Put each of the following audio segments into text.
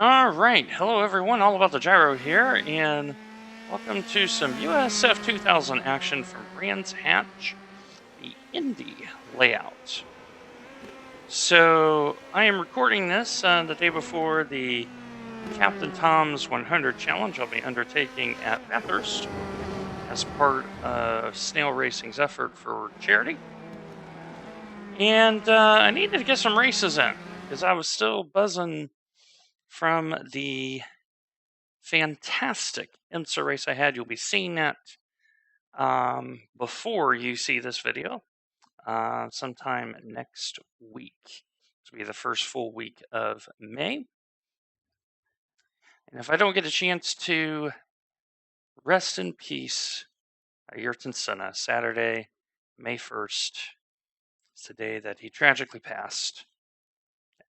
Alright, hello everyone, all about the gyro here, and welcome to some USF-2000 action from Brands Hatch, the Indy layout. So, I am recording this the day before the Captain Tom's 100 challenge I'll be undertaking at Bathurst as part of Snail Racing's effort for charity. And I needed to get some races in, because I was still buzzing from the fantastic IMSA race I had. You'll be seeing that before you see this video sometime next week. This will be the first full week of May. And if I don't get a chance to rest in peace, Ayrton Senna, Saturday, May 1st, it's the day that he tragically passed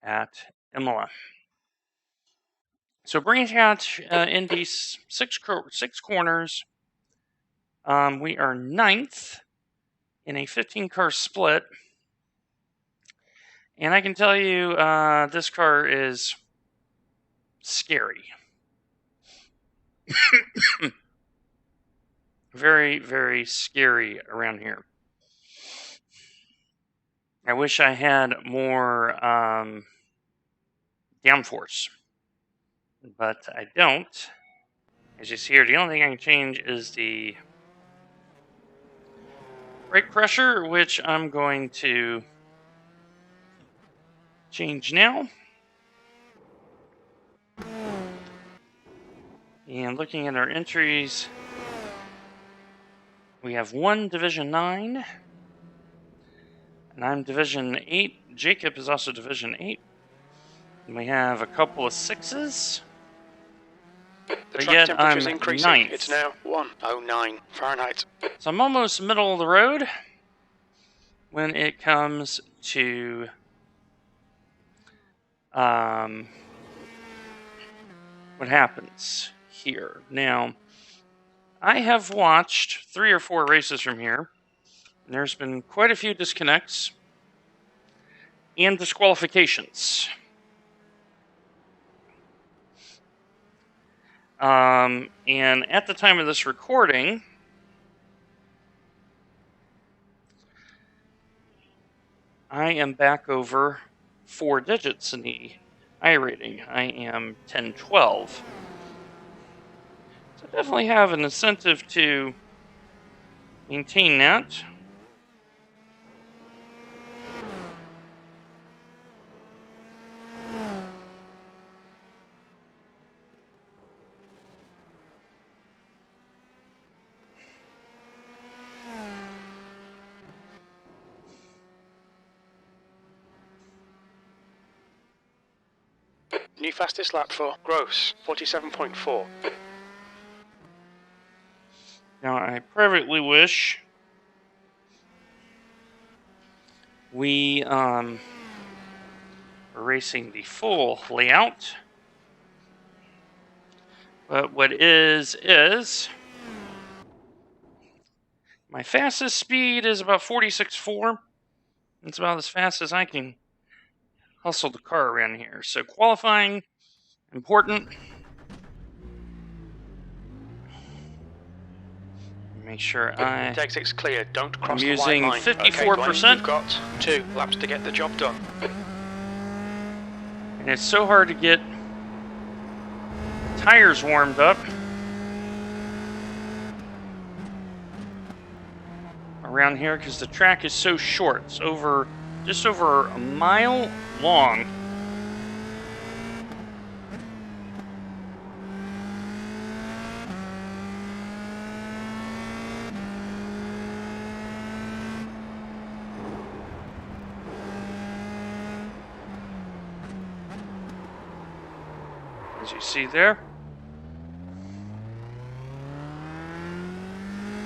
at Imola. So Brands Hatch in these six corners. We are 9th in a 15-car split. And I can tell you, this car is scary. Very, very scary around here. I wish I had more downforce, but I don't. As you see here, the only thing I can change is the brake pressure, which I'm going to change now. And looking at our entries, we have one Division 9, and I'm Division 8. Jacob is also Division 8. And we have a couple of 6s. The track temperature is increasing. 9th. It's now 109 Fahrenheit. So I'm almost middle of the road when it comes to what happens here. Now, I have watched 3 or 4 races from here, and there's been quite a few disconnects and disqualifications. And at the time of this recording, I am back over 4 digits in the I rating. I am 1012. So I definitely have an incentive to maintain that. New fastest lap for Gross, 47.4. Now, I privately wish we were racing the full layout. But what is my fastest speed is about 46.4. It's about as fast as I can hustle the car around here. So qualifying, important. Make sure Exit's clear. Don't cross I'm the white using line. 54%. Okay, you've got 2 laps to get the job done. And it's so hard to get tires warmed up around here because the track is so short. It's just over a mile long. As you see there.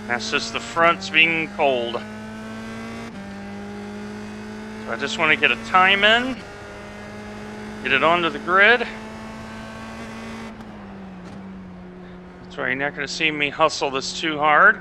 That's just the fronts being cold. So I just want to get a time in, get it onto the grid. That's why you're not going to see me hustle this too hard.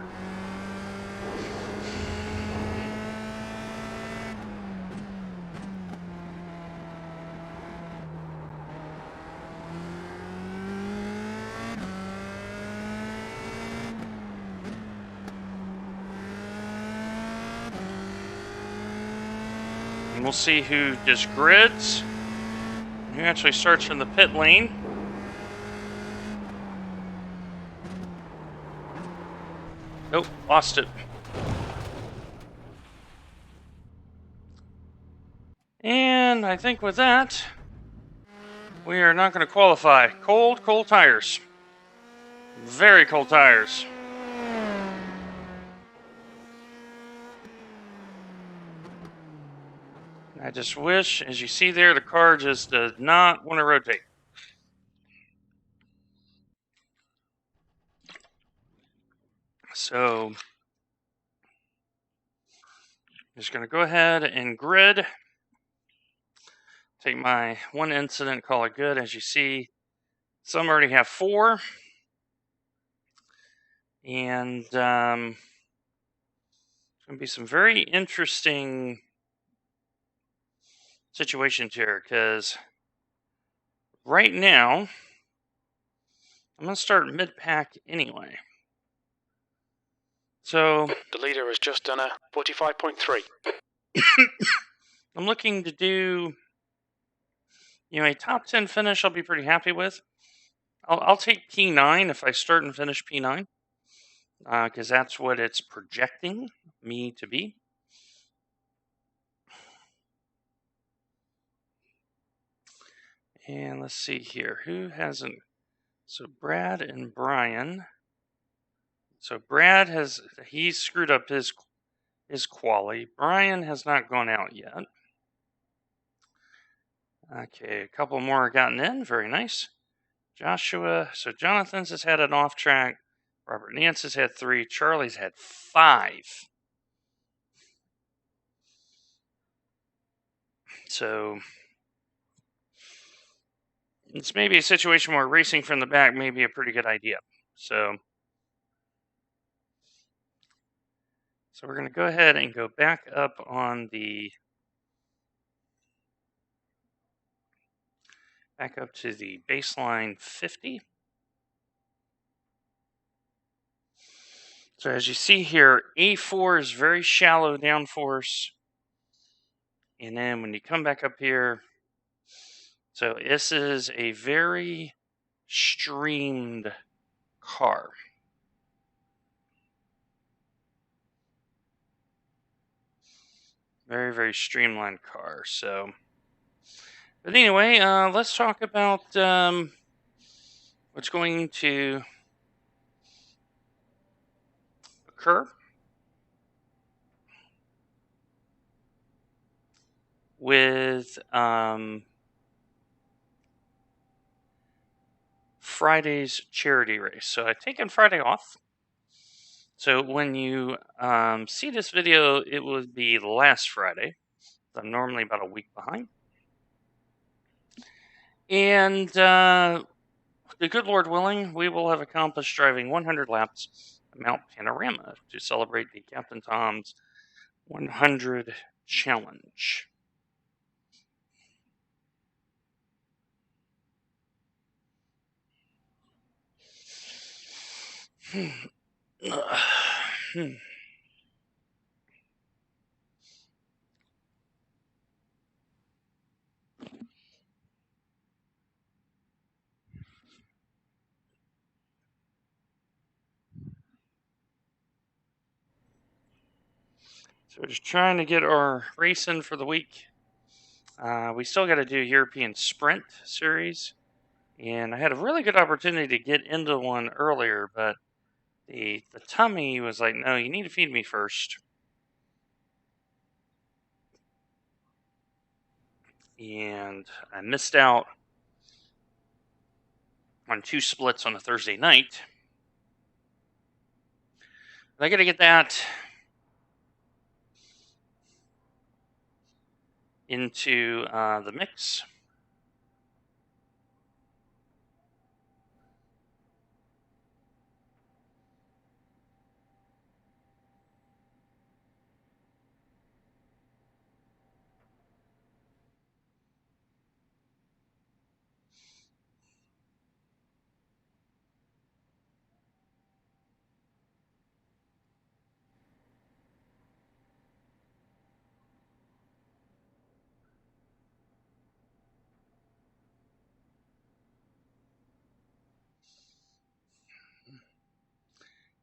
we'll see who just grids, who actually starts from the pit lane. Nope, lost it. And I think with that, we are not going to qualify. Cold tires. Very cold tires. I just wish, as you see there, the car just does not want to rotate. So, I'm just going to go ahead and grid. Take my one incident, call it good. As you see, some already have 4. And it's going to be some very interesting situations here, because right now, I'm going to start mid-pack anyway. So, The leader has just done a 45.3. I'm looking to do, a top 10 finish I'll be pretty happy with. I'll take P9 if I start and finish P9, because that's what it's projecting me to be. And let's see here. Who hasn't? So Brad and Brian. So Brad he's screwed up his quali. Brian has not gone out yet. Okay, a couple more gotten in. Very nice. Joshua. So Jonathan's has had an off track. Robert Nance has had 3. Charlie's had 5. So it's maybe a situation where racing from the back may be a pretty good idea. So we're going to go ahead and go back up on the back up to the baseline 50. So as you see here, A4 is very shallow downforce. And then when you come back up here, so this is a very streamed car. Very, very streamlined car. So, but anyway, let's talk about what's going to occur with Friday's charity race. So I've taken Friday off. So when you see this video, it would be last Friday. I'm normally about a week behind. And the good Lord willing, we will have accomplished driving 100 laps of Mount Panorama to celebrate the Captain Tom's 100 challenge. So we're just trying to get our race in for the week. We still got to do European Sprint Series. And I had a really good opportunity to get into one earlier, but the tummy was like, no, you need to feed me first. And I missed out on 2 splits on a Thursday night. But I got to get that into the mix.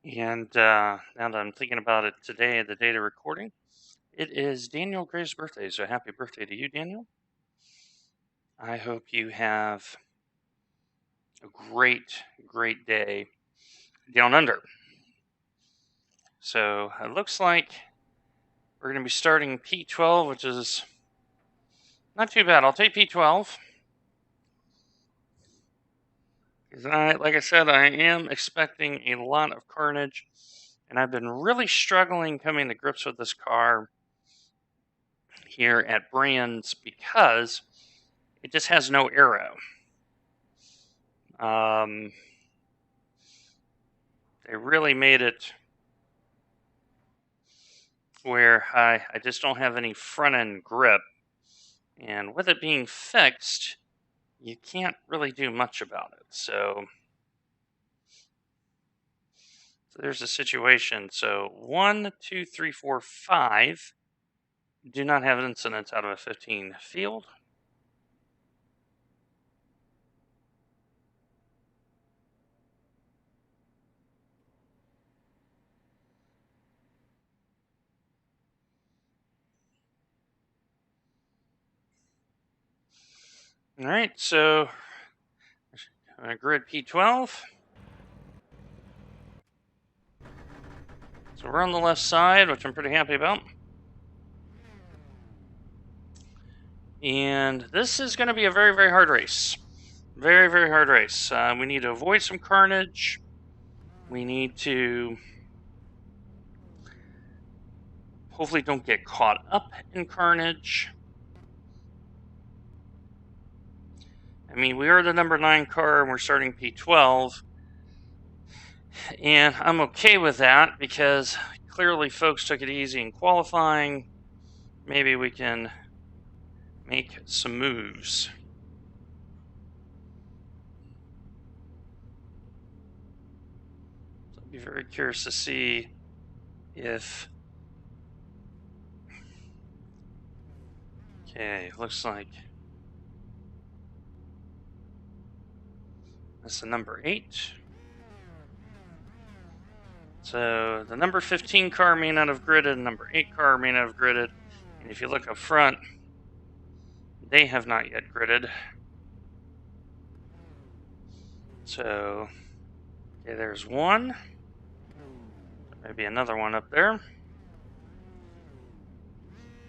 And now that I'm thinking about it today, the date of recording, it is Daniel Gray's birthday. So happy birthday to you, Daniel. I hope you have a great, great day down under. So it looks like we're going to be starting P12, which is not too bad. I'll take P12. Like I said, I am expecting a lot of carnage, and I've been really struggling coming to grips with this car here at Brands because it just has no aero. They really made it where I just don't have any front end grip, and with it being fixed, you can't really do much about it. So there's a situation. So 1, 2, 3, 4, 5 do not have incidents out of a 15 field. All right, so grid P12. So we're on the left side, which I'm pretty happy about. And this is going to be a very, very hard race. Very, very hard race. We need to avoid some carnage. We need to hopefully don't get caught up in carnage. I mean, we are the number 9 car and we're starting P12. And I'm okay with that because clearly folks took it easy in qualifying. Maybe we can make some moves. So I'll be very curious to see if... Okay, looks like that's the number 8. So the number 15 car may not have gridded, number 8 car may not have gridded, and if you look up front, they have not yet gridded. So, okay, there's one. Maybe another one up there.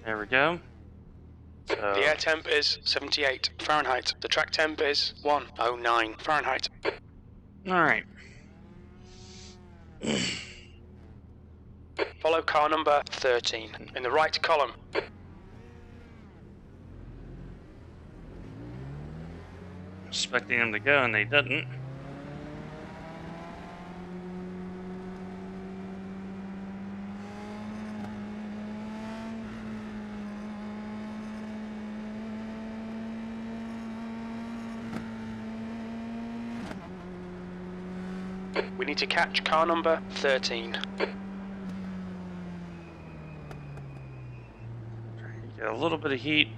There we go. So, the air temp is 78 Fahrenheit. The track temp is 109 Fahrenheit. Alright. Follow car number 13 in the right column. Expecting them to go and they didn't. We need to catch car number 13. Get a little bit of heat.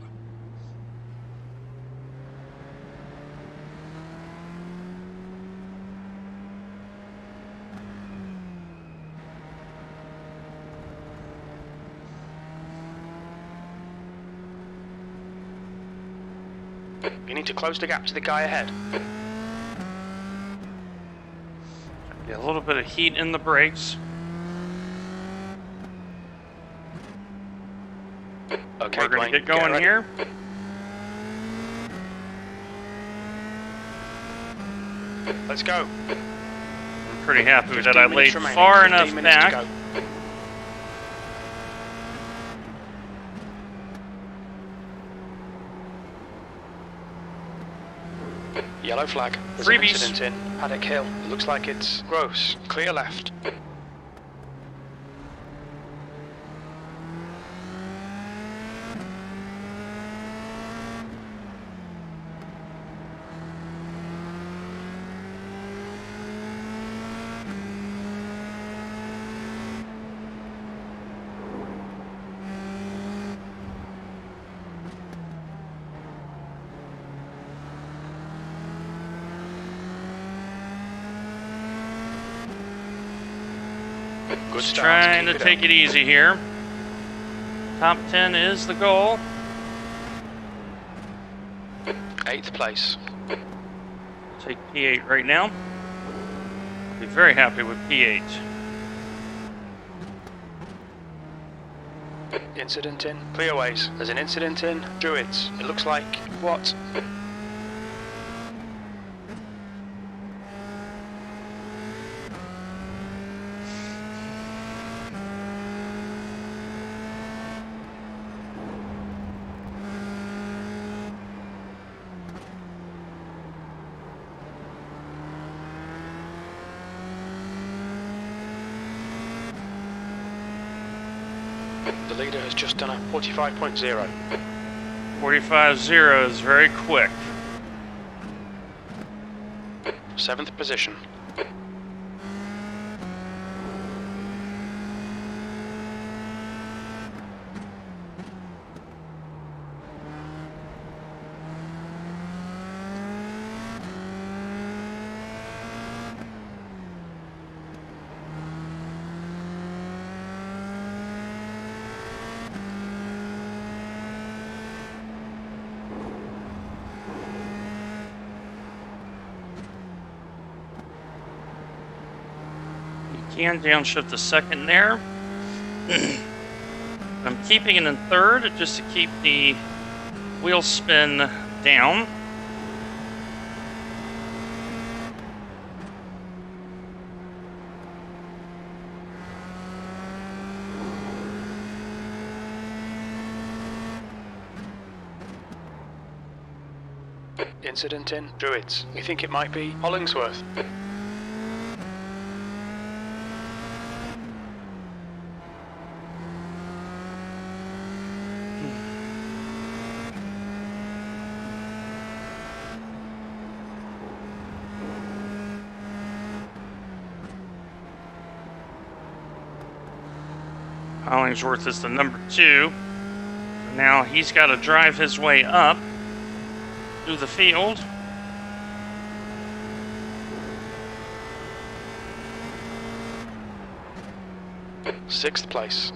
You need to close the gap to the guy ahead. Get a little bit of heat in the brakes. Okay, we're going to get Blaine, going here. Let's go. I'm pretty happy that I laid remaining, far 15 enough minutes to back. go. Yellow flag. There's an Freebies. incident in Paddock Hill. It looks like it's gross. Clear left. Good Just start. trying to Keep take it easy here. Top 10 is the goal. 8th place. Take P8 right now. Be very happy with P8. Incident in. Clearways. There's an incident in. Druids. It looks like... What? The leader has just done a 45.0. 45.0 is very quick. 7th position. Can downshift the second there. I'm keeping it in third just to keep the wheel spin down. Incident in. Druids. We think it might be Hollingsworth. Hollingsworth is the number 2. Now he's got to drive his way up through the field. Sixth place.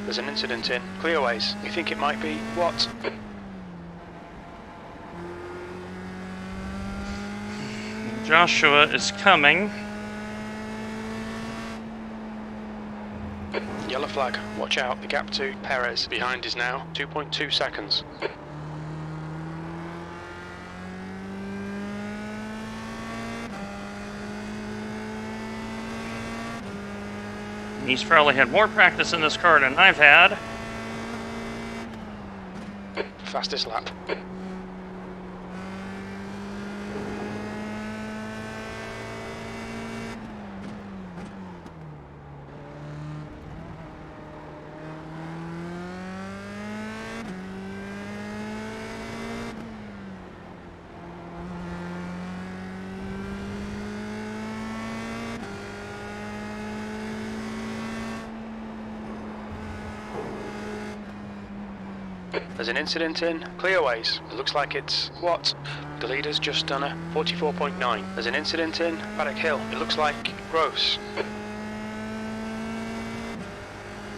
There's an incident in. Clearways. We think it might be... What? Joshua is coming. Yellow flag. Watch out. The gap to Perez behind is now 2.2 seconds. He's probably had more practice in this car than I've had. Fastest lap. There's an incident in. Clearways. It looks like it's... What? The leader's just done a 44.9. There's an incident in. Paddock Hill. It looks like... Gross.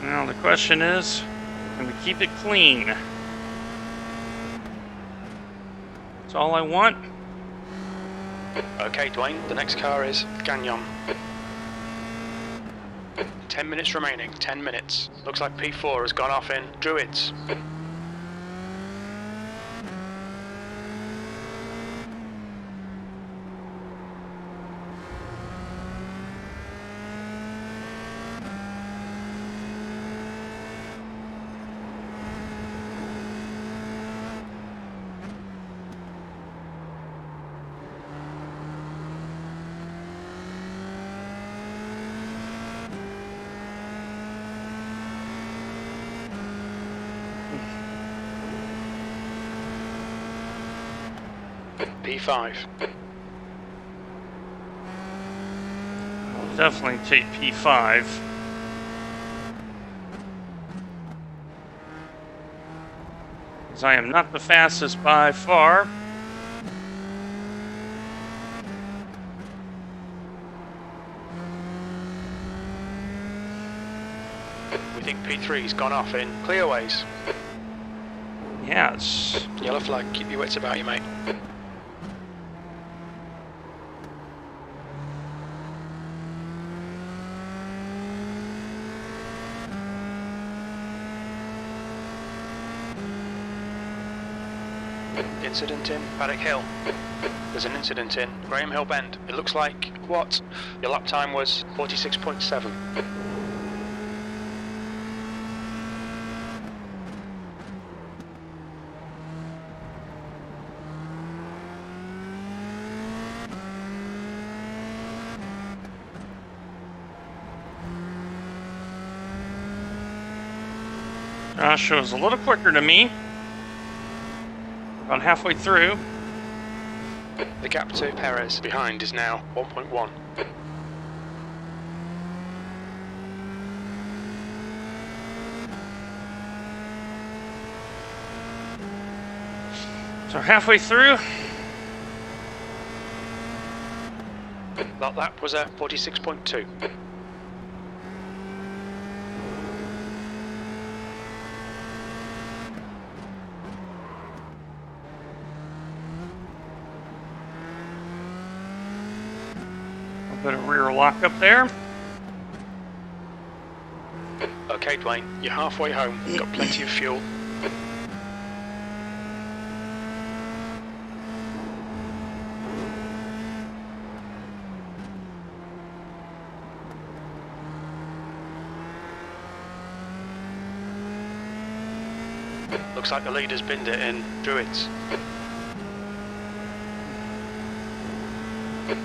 Now the question is, can we keep it clean? That's all I want. Okay, Dwayne. The next car is Gagnon. 10 minutes remaining. 10 minutes. Looks like P4 has gone off in Druids. P5. I'll definitely take P5. As I am not the fastest by far. We think P3's gone off in clearways. Yes. Yellow flag, keep your wits about you, mate. Incident in Paddock Hill. There's an incident in Graham Hill Bend. It looks like what? Your lap time was 46.7. Joshua's a little quicker than me. About halfway through. The gap to Perez behind is now 1.1. So halfway through. That lap was a 46.2. A bit of rear lock up there. Okay, Dwayne, you're halfway home. You've got plenty of fuel. Looks like the leader's binned it in Druids.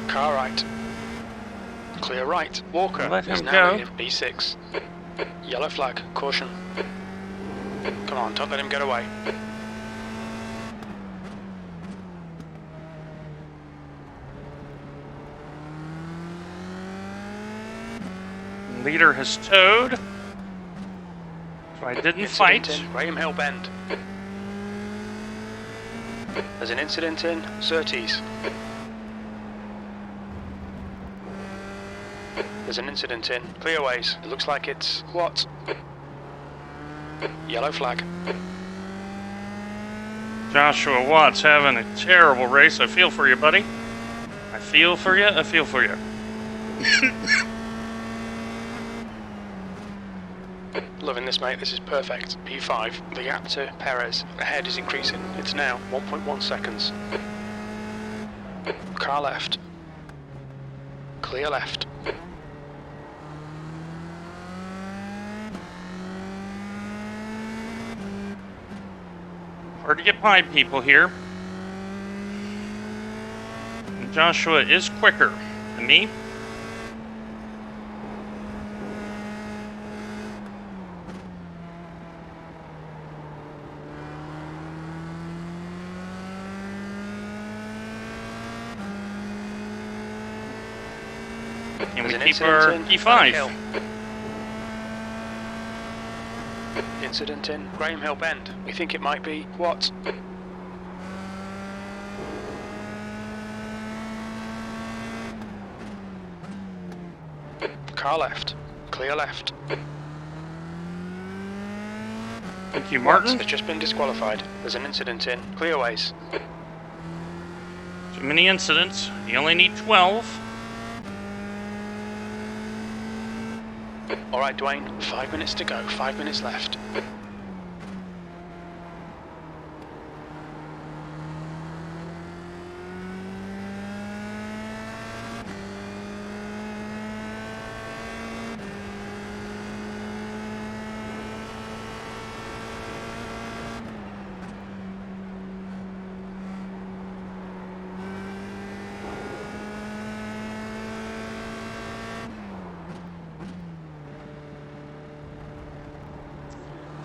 Car right. Clear right. Walker Let is him now go. leading B6. Yellow flag. Caution. Come on, don't let him get away. Leader has towed. So I didn't fight. In Graham Hill Bend. There's an incident in Surtees. There's an incident in Clearways. It looks like it's what? Yellow flag. Joshua Watts having a terrible race. I feel for you, buddy. I feel for you. I feel for you. Loving this, mate. This is perfect. P5. The gap to Perez ahead is increasing. It's now 1.1 seconds. Car left. Clear left. Hard to get by people here. And Joshua is quicker than me. And we keep our P5. Incident in Graham Hill Bend. We think it might be what? Car left. Clear left. Thank you, Martin. Has just been disqualified. There's an incident in Clearways. Too many incidents. You only need 12. Alright, Dwayne. 5 minutes to go. 5 minutes left.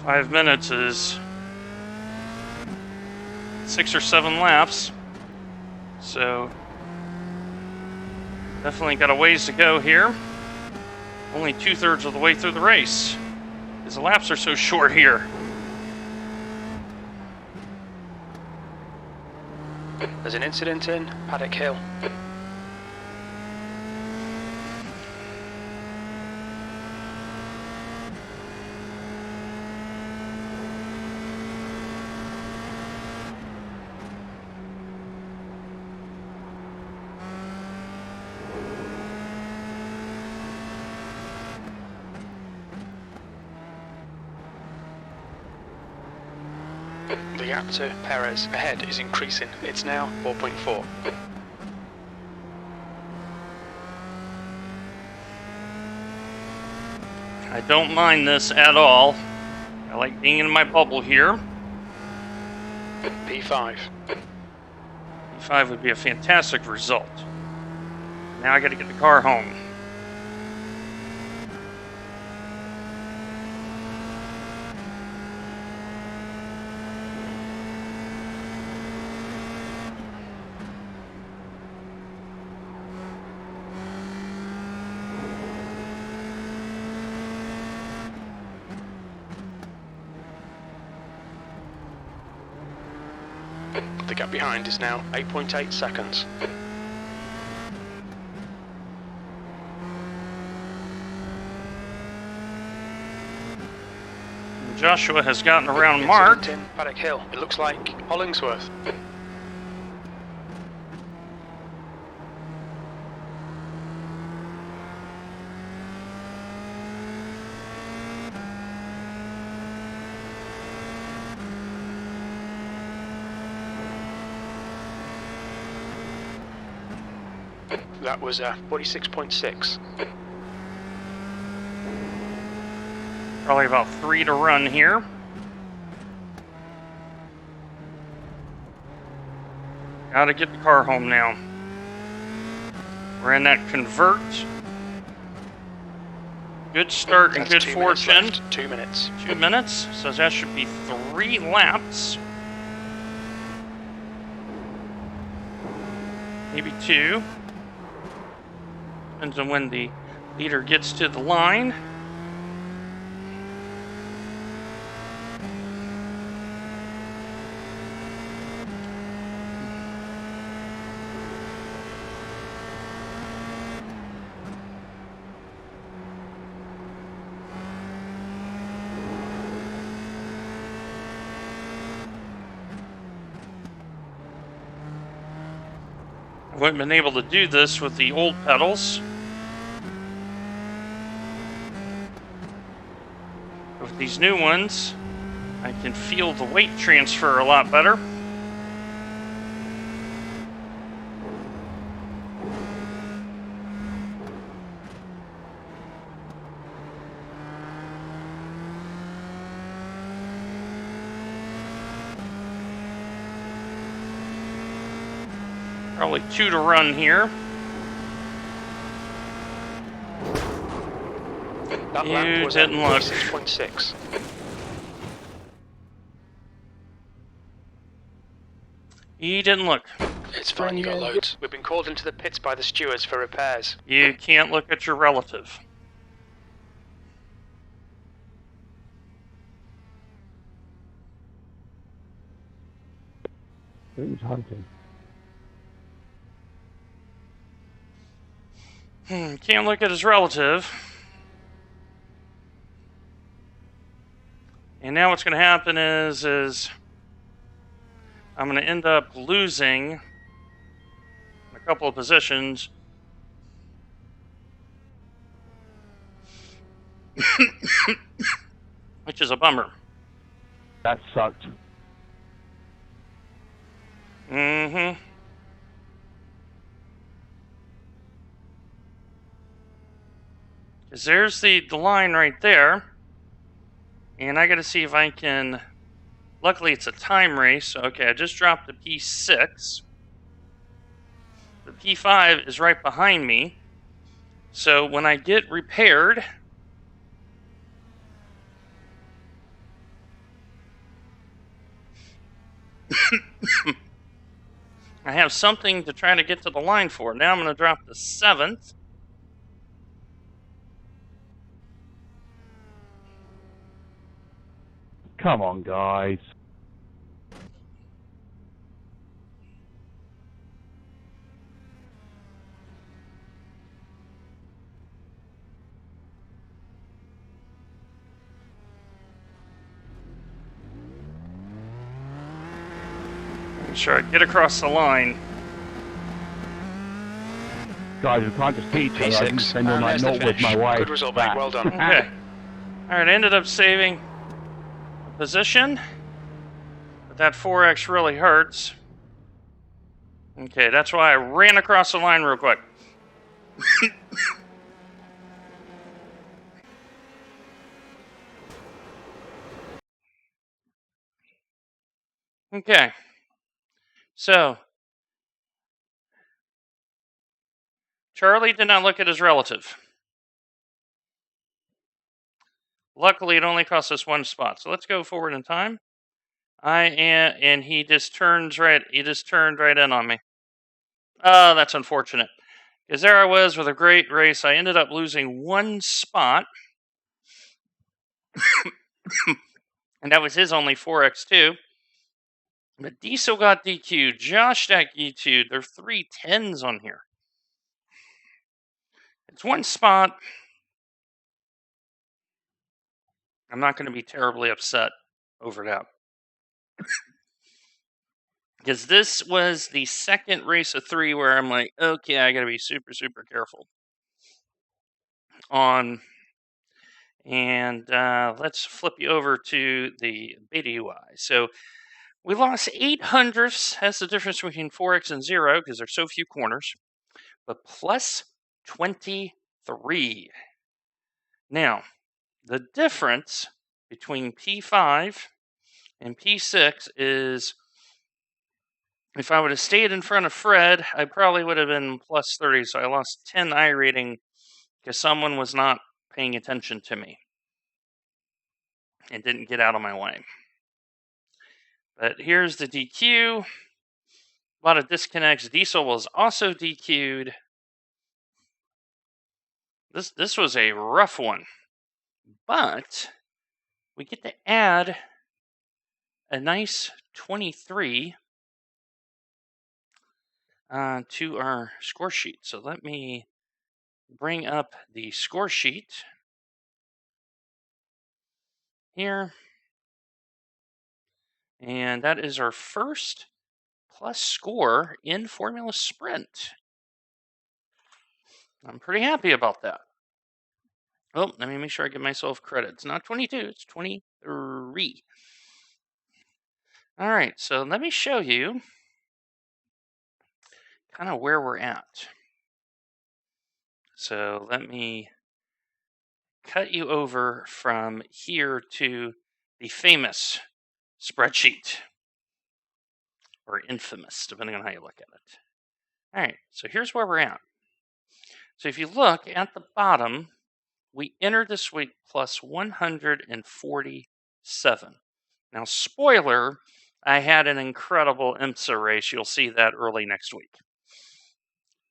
Five minutes is 6 or 7 laps. So definitely got a ways to go here. Only 2/3 of the way through the race, because the laps are so short here. There's an incident in Paddock Hill. The gap to Perez ahead is increasing. It's now 4.4. I don't mind this at all. I like being in my bubble here. P5. P5 would be a fantastic result. Now I got to get the car home. The gap behind is now 8.8 seconds. Joshua has gotten around Mark. In Paddock Hill. It looks like Hollingsworth. That was 46.6. Probably about 3 to run here. Gotta get the car home now. We're in that convert. Good start and good fortune. 2 minutes. 2 minutes, so that should be 3 laps. Maybe 2. Depends on when the leader gets to the line. I wouldn't have been able to do this with the old pedals. With these new ones, I can feel the weight transfer a lot better. Probably 2 to run here. That lap was didn't look. 6.6. He didn't look. It's fine, you got loads. We've been called into the pits by the stewards for repairs. You can't look at your relative. Who's hunting? Can't look at his relative. And now what's going to happen is I'm going to end up losing a couple of positions. Which is a bummer. That sucked. Mm-hmm. Because there's the line right there. And I got to see if I can... Luckily, it's a time race. Okay, I just dropped the P6. The P5 is right behind me. So when I get repaired... I have something to try to get to the line for. Now I'm going to drop the 7th. Come on, guys. sure I get across the line. Guys, we can't just hit each other. I can P6, spend all and night there's the not with my finish. wife. Good result, mate. Well done. Okay. Alright, I ended up saving a position. But that 4X really hurts. Okay, that's why I ran across the line real quick. Okay. So, Charlie did not look at his relative. Luckily, it only cost us one spot. So let's go forward in time. And he just turned right in on me. Oh, that's unfortunate. Because there I was with a great race. I ended up losing one spot. And that was his only 4x2. But Diesel got DQ'd. Josh got DQ'd. There are 3 10s on here. It's one spot. I'm not going to be terribly upset over that. Because this was the second race of 3 where I'm like, okay, I got to be super, super careful. And let's flip you over to the beta UI. So we lost 8 hundredths. That's the difference between 4x and 0 because there's so few corners. But plus 23. Now, the difference between P5 and P6 is if I would have stayed in front of Fred, I probably would have been plus 30. So I lost 10 I rating because someone was not paying attention to me and didn't get out of my way. But here's the DQ. A lot of disconnects. Diesel was also DQ'd. This was a rough one. But we get to add a nice 23 to our score sheet. So let me bring up the score sheet here. And that is our first plus score in Formula Sprint. I'm pretty happy about that. Oh, let me make sure I give myself credit. It's not 22, it's 23. All right, so let me show you kind of where we're at. So let me cut you over from here to the famous spreadsheet, or infamous, depending on how you look at it. All right, so here's where we're at. So if you look at the bottom, we entered this week plus 147. Now, spoiler, I had an incredible IMSA race. You'll see that early next week.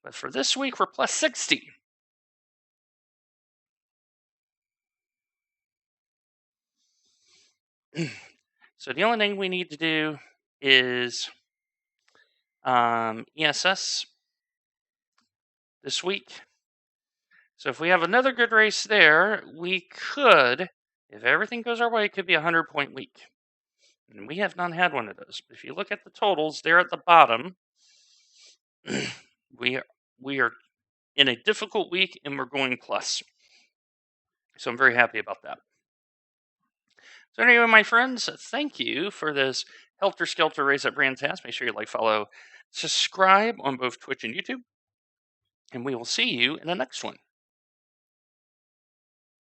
But for this week, we're plus 60. So the only thing we need to do is ESS this week. So if we have another good race there, we could, if everything goes our way, it could be a 100-point week. And we have not had one of those. But if you look at the totals, there at the bottom, we are in a difficult week and we're going plus. So I'm very happy about that. So anyway, my friends, thank you for this Helter Skelter race at Brandcast. Make sure you like, follow, subscribe on both Twitch and YouTube. And we will see you in the next one.